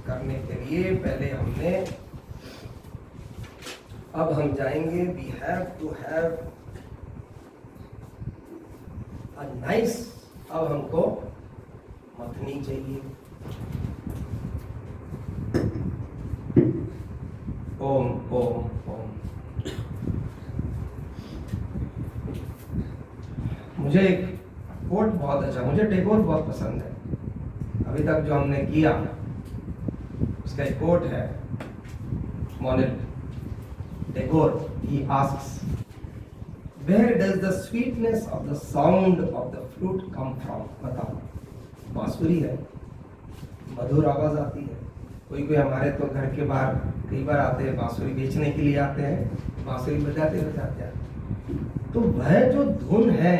करने के लिए पहले हमने, अब हम जाएंगे, we have to have a nice, अब हमको मथनी चाहिए। ओम ओम ओम। मुझे एक कोट बहुत अच्छा, मुझे टैगोर बहुत पसंद है, अभी तक जो हमने किया उसका एक कोट है, मोनेट Tagore, he asks, where does the sweetness of the sound of the flute come from? बताओ, बांसुरी है, मधुर आवाज आती है, कोई कोई हमारे तो घर के बाहर कई बार आते हैं, बांसुरी बेचने के लिए आते हैं, बांसुरी बजाते बजाते आते हैं, तो वह जो धुन है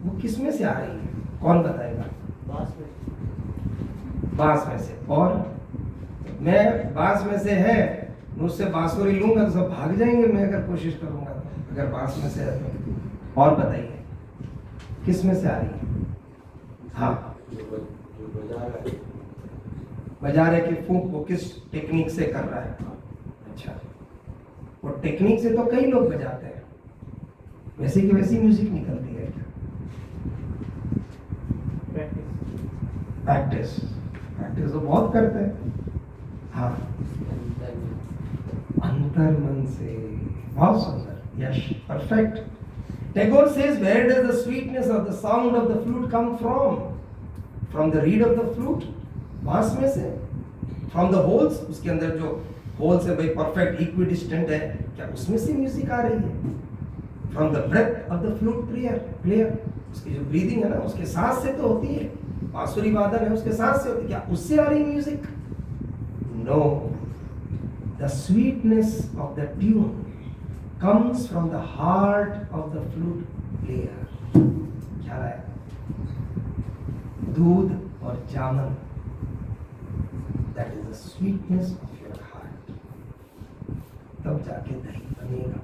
वो किस में से आ रही है, कौन बताएगा? बांस में से। और मैं बांस में से है, मुझसे बांसुरी लूंगा तो सब भाग जाएंगे, मैं अगर कोशिश करूंगा तो, अगर बांस में से है तो। और बताइए किस में से आ रही है? हाँ, बजा रहे कि फूंक वो किस टेक्निक से कर रहा है? अच्छा, वो टेक्निक से तो कई लोग बजाते हैं, वैसे की वैसी म्यूजिक निकलती है क्या? प्रैक्टिस, प्रैक्टिस तो बहुत करते हैं। हाँ, अंतर मन से, बहुत सुंदर, yes, perfect. Tagore says, where does the sweetness of the sound of the flute come from? From the reed of the flute, बांस में से। फ्रॉम द होल्स, उसके अंदर जो होल्स है भाई, परफेक्ट इक्विडिस्टेंट है, क्या उसमें से म्यूजिक आ रही है? From the breath of the flute player, उसकी जो ब्रीदिंग है ना, उसके सांस से तो होती है, बांसुरी वादन है उसके सांस से होती है, क्या उससे आ रही music? No, the sweetness of the tune comes from the heart of the flute player. क्या है? दूध और जामन, that is the sweetness of your heart. तब जाके दही बनेगा,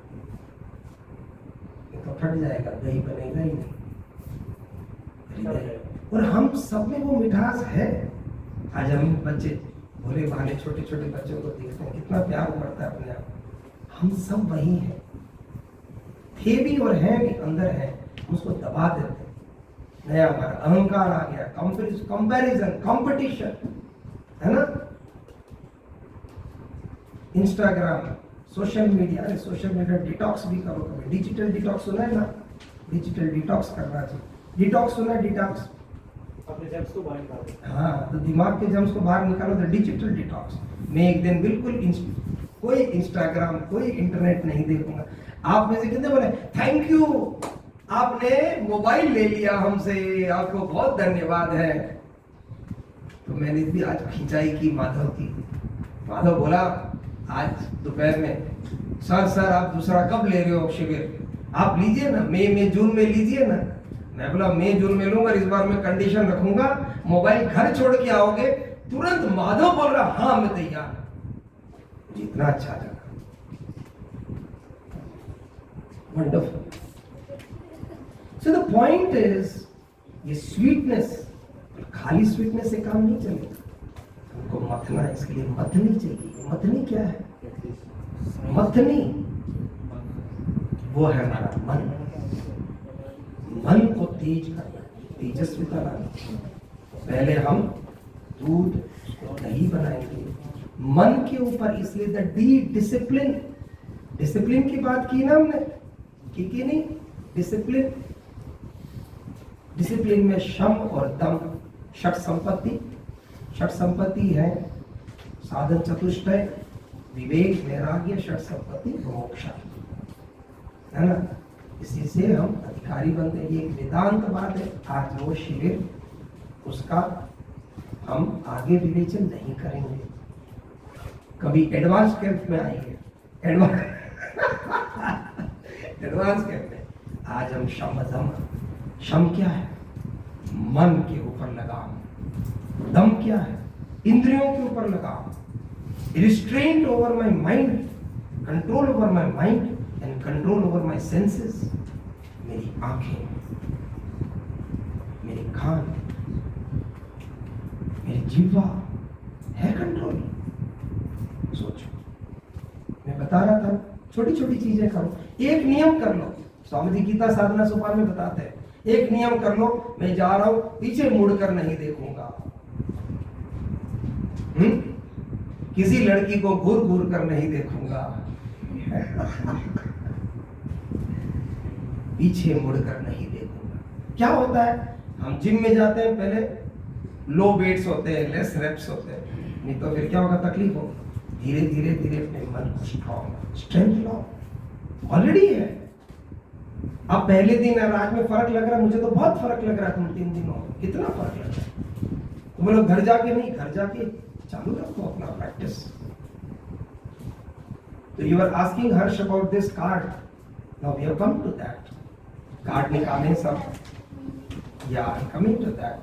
ये तो फट जाएगा, दही बनेगा ही नहीं। और हम सब में वो मिठास है। आज हम बच्चे भोले भाले छोटे छोटे बच्चों को देखते हैं, कितना प्यार उमड़ता है अपने आप। हम सब वही हैं, थे भी और हैं भी, अंदर हैं, उसको दबा देते हैं। नया हमारा अहंकार आ गया, कंपैरिजन, कंपटीशन, है ना? इंस्टाग्राम, सोशल मीडिया, अरे सोशल मीडिया डिटॉक्स भी करो कभी। डिजिटल डिटॉक्स सुना है ना? डिजिटल डिटॉक्स करना चाहिए। डिटॉक्स सुना है? डिटॉक्स अपने जम्स को बाहर निकालो। हाँ, तो दिमाग के जम्स को बाहर निकालो, तो डिजिटल डिटॉक्स। मैं एक दिन बिल्कुल कोई इंस्टाग्राम, कोई इंटरनेट नहीं देखूंगा। आप में से कितने बोले थैंक यू, आपने मोबाइल ले लिया हमसे, आपको बहुत धन्यवाद है। तो मैंने भी आज खिंचाई की माधव की। माधव बोला आज दोपहर में, सर आप दूसरा कब ले रहे हो शिविर? आप लीजिए ना, मई में जून में लीजिए ना। मैं बोला मई जून में लूंगा, इस बार मैं कंडीशन रखूंगा, मोबाइल घर छोड़ के आओगे। तुरंत माधव बोल रहा हाँ मैं तैयार। इतना अच्छा लगा, wonderful. So the point is, ये स्वीटनेस खाली स्वीटनेस से काम नहीं चलेगा, हमको मथना है, इसके लिए मथनी चाहिए। मथनी क्या है? मथनी वो है हमारा मन। मन को तेज करना, तेजस्विता लाना। पहले हम दूध को दही बनाएंगे मन के ऊपर, इसलिए द डिसिप्लिन, डिसिप्लिन की बात की ना हमने, की नहीं? डिसिप्लिन, डिसिप्लिन में शम और दम, षट संपत्ति, षट संपत्ति है साधन चतुष्टय, विवेक, वैराग्य, षट संपत्ति, मोक्ष, है ना? इसी से हम अधिकारी बनते हैं। ये एक वेदांत बात है। आज वो शिविर, उसका हम आगे विवेचन नहीं करेंगे। कभी एडवांस कैंप में आएंगे, एडवांस कैंप में। आज हम शम दम, शम क्या है? मन के ऊपर लगाम। दम क्या है? इंद्रियों के ऊपर लगाम। Restraint over my mind, control over my mind and control over my senses. मेरी आंखें, मेरे कान, मेरी जीवा है कंट्रोल। सोचो, मैं बता रहा था छोटी छोटी चीजें करो। एक नियम कर लो, स्वामी जी गीता साधना सोपान में बताते हैं, एक नियम कर लो, मैं जा रहा हूं, पीछे मुड़कर नहीं देखूंगा। किसी लड़की को घूर घूर कर नहीं देखूंगा। पीछे मुड़कर नहीं देखूंगा। क्या होता है, हम जिम में जाते हैं, पहले लो वेट्स होते हैं, लेस रेप्स होते हैं, नहीं तो फिर क्या होगा, तकलीफ होगी। धीरे धीरे धीरे अपने मन को स्ट्रेंथ लाओ, ऑलरेडी है। अब पहले दिन और आज में फर्क लग रहा है, मुझे तो बहुत फर्क लग रहा है। तुम 3 दिनों में कितना फर्क लग रहा है? तुम लोग घर जाके नहीं, घर जाके चालू रखो अपना प्रैक्टिस। तो you are asking Harsh about this card, now we have come to that. Card निकालें सब, या कमिंग टू दैट।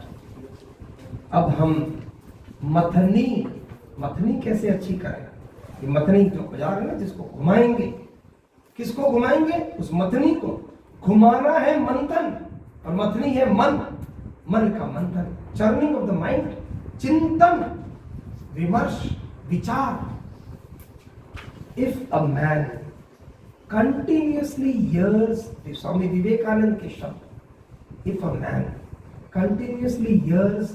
अब हम मथनी कैसे अच्छी करें? ये मथनी जो बाजार है ना, जिसको घुमाएंगे, किसको घुमाएंगे? उस मथनी को घुमाना है मंथन, और मथनी है मन का मंथन, चर्निंग ऑफ द माइंड, चिंतन, विमर्श, विचार। If a man continuously hears, Swami Vivekananda के शब्द, if a man continuously hears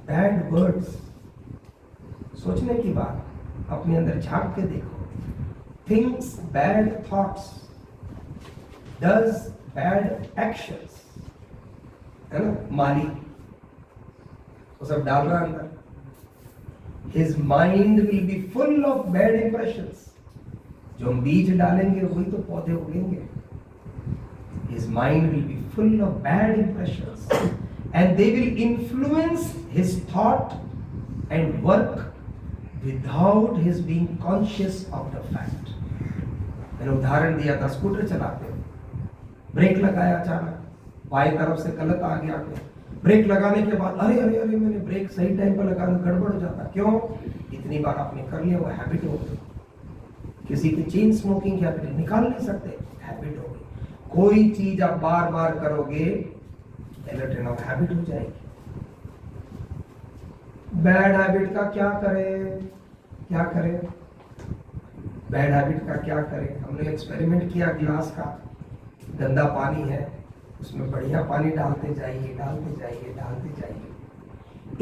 bad words, सोचने की बात, अपने अंदर झांक के देखो, thinks bad thoughts, does bad actions, है ना, माली वो सब डाल रहा है अंदर, his mind will be full of bad impressions। जो हम बीज डालेंगे वही तो पौधे उगेंगे। his mind will be full of bad impressions and they will influence his thought and work without his being conscious of the fact। मैंने उदाहरण दिया था, स्कूटर चलाते हो, ब्रेक लगाया, अचानक बाएं तरफ से गलत आ गया, ब्रेक लगाने के बाद अरे अरे अरे मैंने ब्रेक सही टाइम पर लगाना, गड़बड़ हो जाता। क्यों? इतनी बार आपने कर लिया, वो हैबिट हो गई। किसी की चेन स्मोकिंग की हैबिट निकाल नहीं सकते, हैबिट हो गई। कोई चीज आप बार बार करोगे, हैबिट हो जाएगी। बैड हैबिट का क्या करें? बैड हैबिट का क्या करें? हमने एक्सपेरिमेंट किया, गिलास का गंदा पानी है, उसमें बढ़िया पानी डालते जाइए।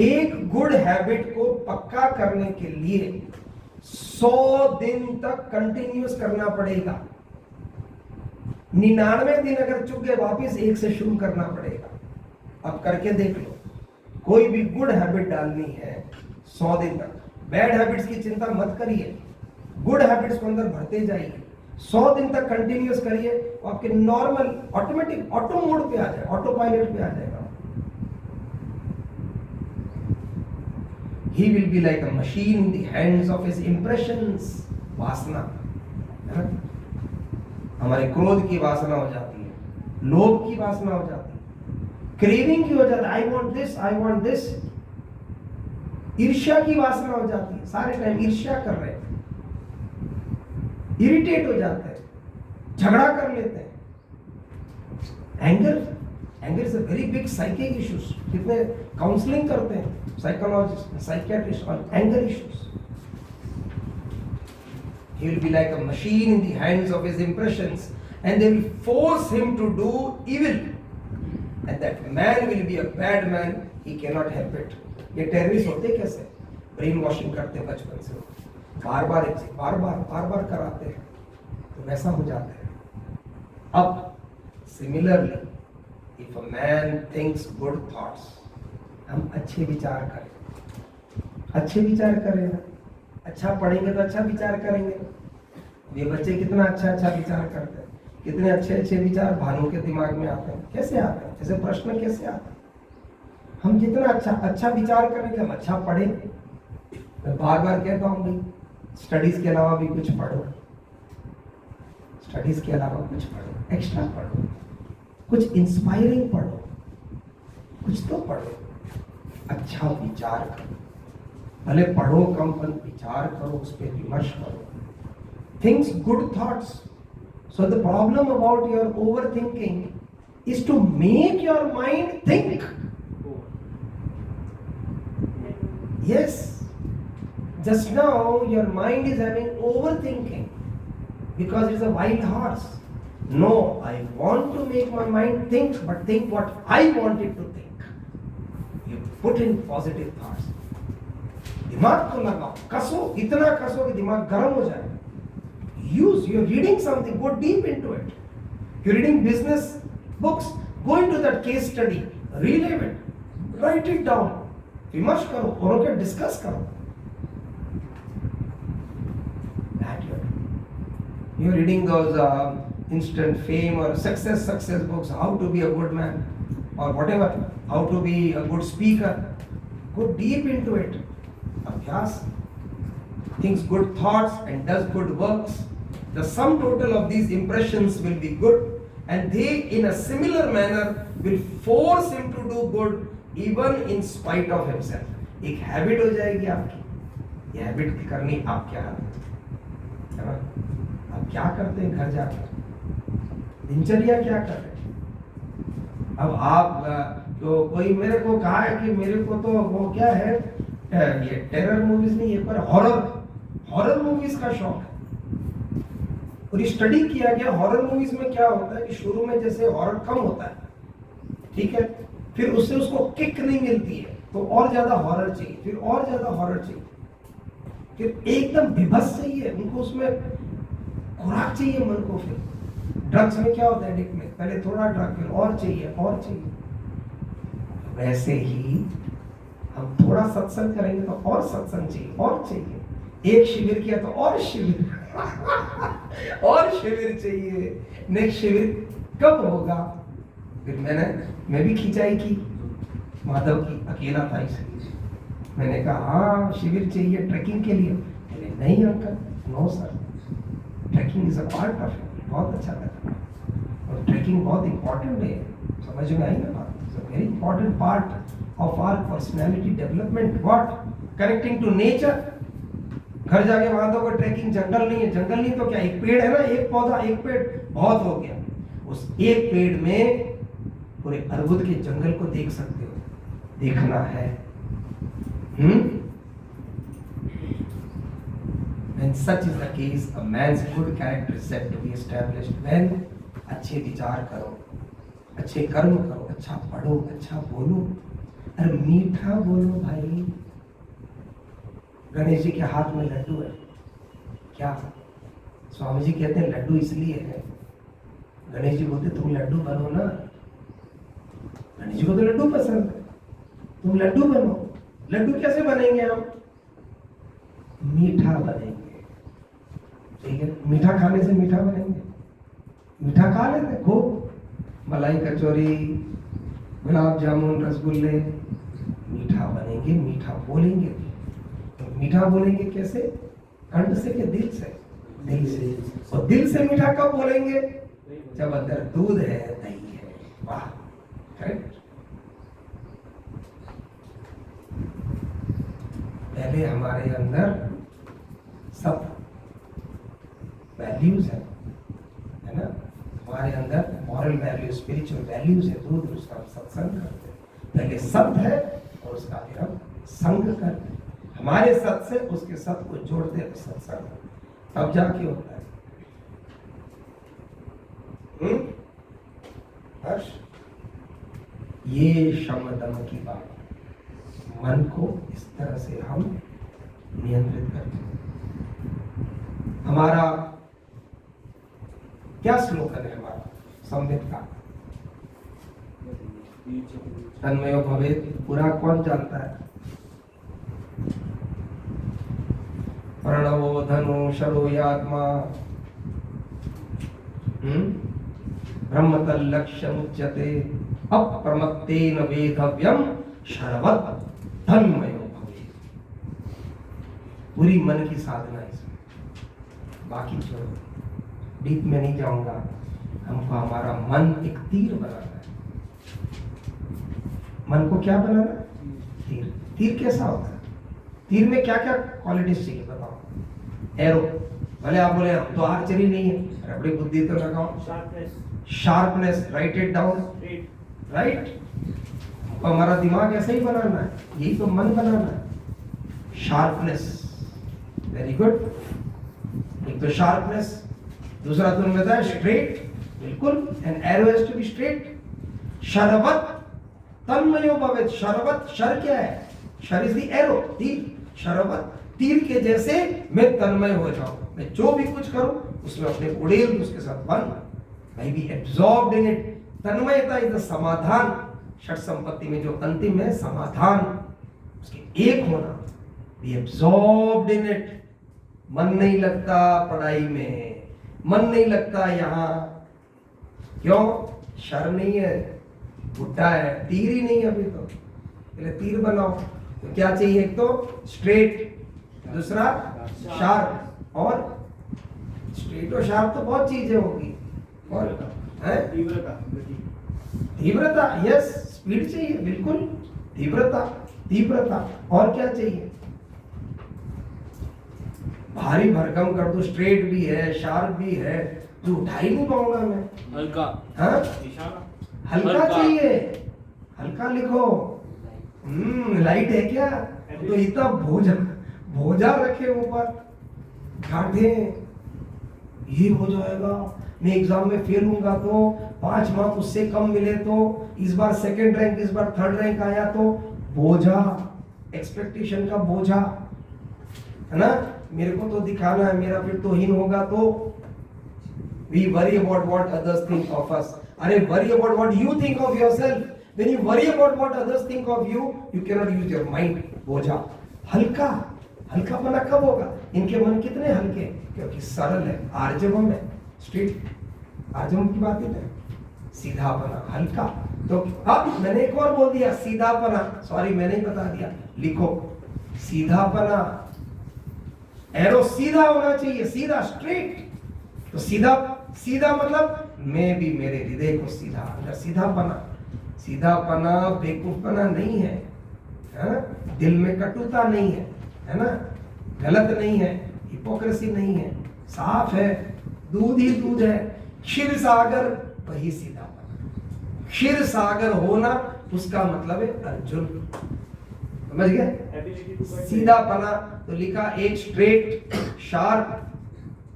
एक गुड हैबिट को पक्का करने के लिए 100 दिन तक कंटिन्यूस करना पड़ेगा। 99 दिन अगर चुक गए, वापिस 1 से शुरू करना पड़ेगा। अब करके देख लो, कोई भी गुड हैबिट डालनी है 100 दिन तक। बैड हैबिट्स की चिंता मत करिए, गुड हैबिट्स को अंदर भरते जाइए। 100 दिन तक कंटिन्यूस करिए, तो आपके नॉर्मल ऑटोमेटिक ऑटो मोड पे आ जाए, ऑटो पायलट पे आ जाएगा। He will be like a machine in the hands of his impressions। वासना, हमारे क्रोध की वासना हो जाती है, लोभ की वासना हो जाती है, क्रेविंग की हो जाती है, आई वांट दिस। ईर्ष्या की वासना हो जाती है, सारे टाइम ईर्ष्या कर रहे हैं, इरिटेट हो जाते हैं, झगड़ा कर लेते हैं। Anger is a very big psychic issues. कितने काउंसलिंग करते हैं psychologist, psychiatrist on anger issues. He will be like a machine in the hands of his impressions and they will force him to do evil, and that man will be a bad man, he cannot help it। ये terrorist होते कैसे? Brain washing करते हैं बचपन से, बार बार कराते हैं, तो वैसा हो जाता है। अब similarly if a man thinks good thoughts, हम अच्छे विचार करें ना, अच्छा पढ़ेंगे तो अच्छा विचार करेंगे। ये बच्चे कितना अच्छा विचार करते हैं, कितने अच्छे विचार भानु के दिमाग में आते हैं। कैसे आते हैं? ऐसे प्रश्न कैसे आते हैं? हम जितना अच्छा विचार करेंगे, हम अच्छा पढ़ें। मैं बार कहता हूँ भाई, स्टडीज के अलावा भी कुछ पढ़ो, एक्स्ट्रा पढ़ो, कुछ इंस्पायरिंग पढ़ो, कुछ तो पढ़ो, अच्छा विचार करो। भले पढ़ो कम, पर विचार करो, उस पर विमर्श करो। Thinks good thoughts। So the problem about your overthinking is to make your mind think। Yes, Just now your mind is having overthinking because it's a wild horse. No, I want to make my mind think, but think what I want it to think. You put in positive thoughts. दिमाग को लगाओ, कसो, इतना कसो कि दिमाग गर्म हो जाए. Use, you're reading something, go deep into it. You're reading business books, go into that case study, relive it, write it down, विमर्श करो, औरों के डिस्कस करो. That you're reading those instant fame or success books, how to be a good man or whatever, how to be a good speaker. Go deep into it. Abhyas, thinks good thoughts and does good works. The sum total of these impressions will be good, and they in a similar manner will force him to do good even in spite of himself. एक habit हो जाएगी आपकी. ये habit करनी आप क्या है ना? आप क्या करते हैं घर जाकर? दिनचर्या क्या कर रहे हैं? अब आप तो कोई मेरे को कहा है कि मेरे को तो वो क्या है, ये टेरर मूवीज नहीं, ये पर हॉरर मूवीज का शौक है. और ये स्टडी किया गया हॉरर मूवीज में क्या होता है कि शुरू में जैसे हॉरर कम होता है, ठीक है, फिर उससे उसको किक नहीं मिलती है तो और ज्यादा हॉरर चाहिए, फिर और ज्यादा हॉरर चाहिए, फिर एकदम विभत्स चाहिए उनको, उसमें खुराक चाहिए मन को. फिर ड्रग्स में क्या होता है, एडिक्ट में पहले थोड़ा ड्रग, फिर और चाहिए और चाहिए. वैसे ही हम थोड़ा सत्संग करेंगे तो और सत्संग चाहिए और चाहिए. एक शिविर किया तो और शिविर और शिविर चाहिए. नेक्स्ट शिविर कब होगा? फिर मैं भी खिंचाई की माधव की, अकेला था इसलिए. मैंने कहा हाँ शिविर चाहिए ट्रैकिंग के लिए. नहीं uncle, no sir, trekking is a part of it. बहुत अच्छा लगा. और ट्रैकिंग बहुत इंपॉर्टेंट है, समझ में आई ना बात. It's a very important part of our personality development. What? Connecting to nature. घर जाके वहां तो कोई ट्रैकिंग, जंगल नहीं है. जंगल नहीं तो क्या, एक पेड़ है ना, एक पौधा, एक पेड़ बहुत हो गया. उस एक पेड़ में पूरे अर्बुद के जंगल को देख सकते हो. देखना है. When such is the case, a man's good character is said to be established when अच्छे विचार करो, अच्छे कर्म करो, अच्छा पढ़ो, अच्छा बोलो. अरे मीठा बोलो भाई. गणेश जी के हाथ में लड्डू है क्या? स्वामी जी कहते हैं लड्डू इसलिए है. गणेश जी बोलते तुम लड्डू बनो ना. गणेश जी को तो लड्डू पसंद है, तुम लड्डू बनो. लड्डू कैसे बनेंगे हम? मीठा बनेंगे. ठीक है, मीठा खाने से मीठा बनेंगे. मीठा खा लेते खूब, मलाई कचौरी, गुलाब जामुन, रसगुल्ले. मीठा बनेंगे, मीठा बोलेंगे. तो मीठा बोलेंगे कैसे? कंठ से कि दिल से? दिल से. और दिल से मीठा कब बोलेंगे? जब अंदर दूध है, दही है. वाह, करेक्ट. पहले हमारे अंदर सब वैल्यूज है ना. हमारे अंदर मॉरल वैल्यूज, स्पिरिचुअल वैल्यूज है. दूध उसका हम सत्संग करते हैं. पहले सत्य है और उसका फिर हम संग करते हैं. हमारे सत्य से उसके सत्य को जोड़ते हैं सत्संग, तब जाके होता है. हर्ष, ये शम दम की बात. मन को इस तरह से हम नियंत्रित करते हैं. हमारा क्या स्लोगन है हमारा संवित का? तन्मयो भवेत्. पूरा कौन जानता है? प्रणवो धनु शरो यात्मा ब्रह्मतल लक्ष्यम उच्यते अप्रमत्तेन वेधव्यम शरवत् तन्मयो भवेत्. पूरी मन की साधना इसमें. बाकी छोड़ो, डीप में नहीं जाऊंगा. हमको हमारा मन एक तीर बनाना है. मन को क्या बनाना है? तीर. तीर कैसा होता है? तीर में क्या क्या क्वालिटीज चाहिए बताओ? एरो. भले आप बोले हम तो आर्चरी नहीं है, अपनी बुद्धि तो लगाओ. Sharpness, right it down. Right. हमारा दिमाग ऐसे ही बनाना है, यही तो मन बनाना है. Sharpness, very good. एक तो शार्पनेस, दूसरा तुमने बताया स्ट्रेट, बिल्कुल, an arrow has to be straight. शरवत तन्मयो भवेत्। शरवत, शर क्या है? शर इज द एरो, तीर। शरवत, तीर के जैसे मैं तन्मय हो जाऊं, मैं जो भी कुछ करूं उसमें अपने उड़ेल उसके साथ बन, I be absorbed in it। तन्मयता इज द समाधान। षट संपत्ति में जो अंतिम है समाधान, उसके एक होना, be absorbed in it। मन नहीं लगता पढ़ाई में, मन नहीं लगता यहाँ, क्यों? शर नहीं है, बुढ़ा है, तीर ही नहीं है अभी तो, पहले तीर बनाओ। तो क्या चाहिए? एक तो स्ट्रेट, दूसरा शार्प। और स्ट्रेट और शार्प तो बहुत चीजें होगी, और तीव्रता, यस, स्पीड चाहिए, बिल्कुल, तीव्रता। और क्या चाहिए? भारी भरकम कर दो, स्ट्रेट भी है, शार्प भी है, जो उठा ही नहीं पाऊंगा मैं। हल्का, हाँ, हल्का चाहिए, हल्का लिखो। लाइट है क्या? तो इतना भोजा रखे ऊपर, काटे, ये हो जाएगा, मैं एग्जाम में फेल हूंगा तो 5 मार्क्स उससे कम मिले तो, इस बार सेकंड रैंक, इस बार थर्ड रैंक आया तो, बोझा, एक्सपेक्टेशन का बोझा, है ना? मेरे को तो दिखाना है, मेरा फिर तो हीन होगा तो, we worry about what others think of us। अरे worry about what you think of yourself। when you worry about what others think of you, you cannot use your mind। बोझा, हल्कापना कब होगा? इनके मन कितने हल्के? क्योंकि सरल है, आर्जवम है, स्ट्रेट, आर्जवम की बात है, सीधापना, हल्का। तो अब मैंने एक और बोल दिया, सीधापना, सॉरी मैंने ही बता दिया, लिखो सीधापना। एरो सीधा होना चाहिए, सीधा, स्ट्रेट। तो सीधा मतलब मैं भी मेरे हृदय को सीधा, अंदर सीधापना बेवकूफपना नहीं है, है ना? दिल में कटुता नहीं है ना? गलत नहीं है, हिपोक्रेसी नहीं है, साफ है, दूध ही दूध है। क्षीर सागर, वही सीधापना। क्षीर सागर होना, उसका मतलब है अर्जुन, समझ गए? सीधापना। तो लिखा एक स्ट्रेट, शार्प,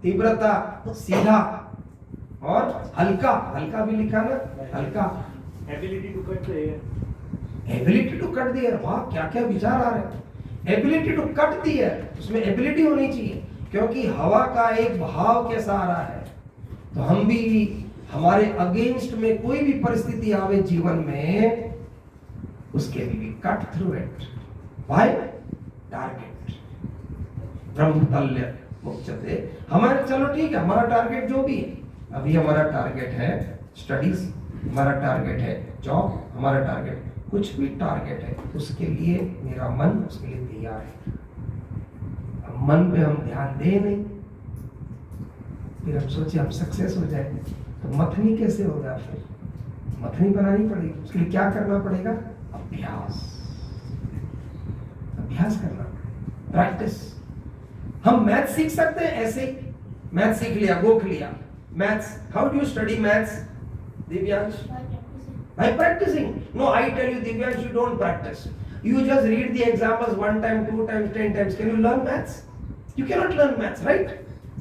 तीव्रता, सीधा, और हल्का भी लिखा ना, हल्का। Ability to cut the air. Ability to cut the air, वाह क्या क्या विचार आ रहे हैं। Ability to cut the air, उसमें एबिलिटी होनी चाहिए, क्योंकि हवा का एक भाव कैसा आ रहा है, तो हम भी हमारे अगेंस्ट में कोई भी परिस्थिति आवे जीवन में, उसके भी cut through it by target. ब्रह्मतल्य मुच्यते। हमारे, चलो ठीक है, हमारा टारगेट जो भी है, अभी हमारा टारगेट है स्टडीज, हमारा टारगेट है जॉब, हमारा टारगेट, कुछ भी टारगेट है, उसके लिए मेरा मन उसके लिए तैयार है। अब मन पे हम ध्यान दे नहीं, फिर हम सोचे हम सक्सेस हो जाए, तो मथनी कैसे होगा? फिर मथनी बनानी पड़ेगी, उसके लिए क्या करना पड़ेगा? अभ्यास करना, प्रैक्टिस। हम मैथ सीख सकते हैं ऐसे ही, मैथ सीख लिया, गोख लिया, maths, how do you study maths Divyansh? By practicing। No, I tell you Divyansh, you don't practice, you just read the examples 1 time, 2 times, 10 times। Can you learn maths? You cannot learn maths, right?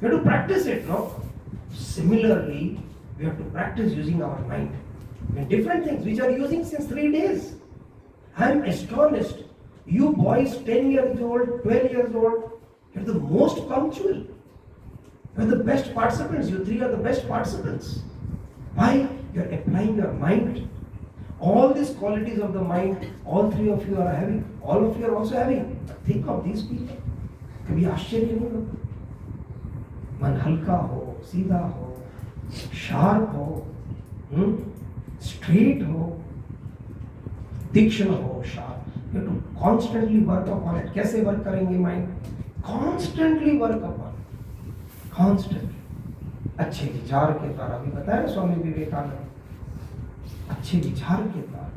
You have to practice it, no? Similarly, we have to practice using our mind in different things which are using since 3 days। I am astonished, you boys 10 years old, 12 years old, you're the most punctual, you're the best participants, you 3 are the best participants। Why? You're applying your mind, all these qualities of the mind, all 3 of you are having, all of you are also having। But think of these people, कभी आश्चर्य नहीं होता? मन हल्का हो, सीधा हो, sharp हो, स्ट्रेट हो, तीक्ष्ण हो, sharp. You have to constantly work upon it। कैसे वर्क करेंगे mind? Constantly work upon, constantly। अच्छे विचार के द्वारा, अभी बताया स्वामी विवेकानंद, अच्छे विचार के द्वारा।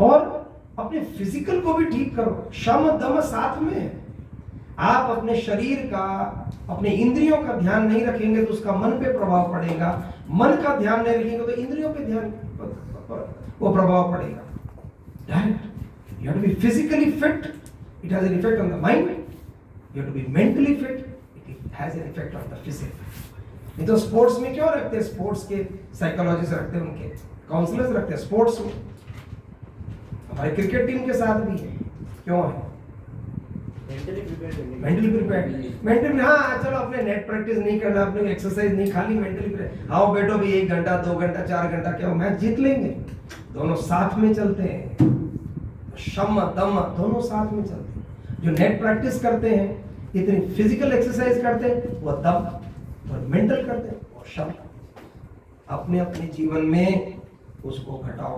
और अपने फिजिकल को भी ठीक करो, शम दम साथ में। आप अपने शरीर का, अपने इंद्रियों का ध्यान नहीं रखेंगे तो उसका मन पे प्रभाव पड़ेगा, मन का ध्यान नहीं रखेंगे तो इंद्रियों पे ध्यान वो प्रभाव पड़ेगा। Direct, you have to be physically fit, it has an effect on the mind, You have to be mentally fit. It has an effect on the physical. नहीं तो स्पोर्ट्स में क्यों रखते हैं? स्पोर्ट्स के साइकोलॉजिस्ट रखते हैं, उनके काउंसलर्स रखते हैं स्पोर्ट्स में। हमारे क्रिकेट टीम के साथ भी है, क्यों है? Mentally prepared. मेंटली, हाँ चलो अपने नेट प्रैक्टिस नहीं करना, अपने एक्सरसाइज नहीं, खाली मेंटली प्रिपेयर्ड। आओ बैठो भी 1 घंटा 2 घंटा 4 घंटा, क्या मैच जीत लेंगे। दोनों साथ में चलते हैं, शम दम दोनों साथ में चलते हैं। जो नेट प्रैक्टिस करते हैं, इतनी फिजिकल एक्सरसाइज करते हैं, वो दम और मेंटल करते हैं और शम। अपने अपने जीवन में उसको घटाओ।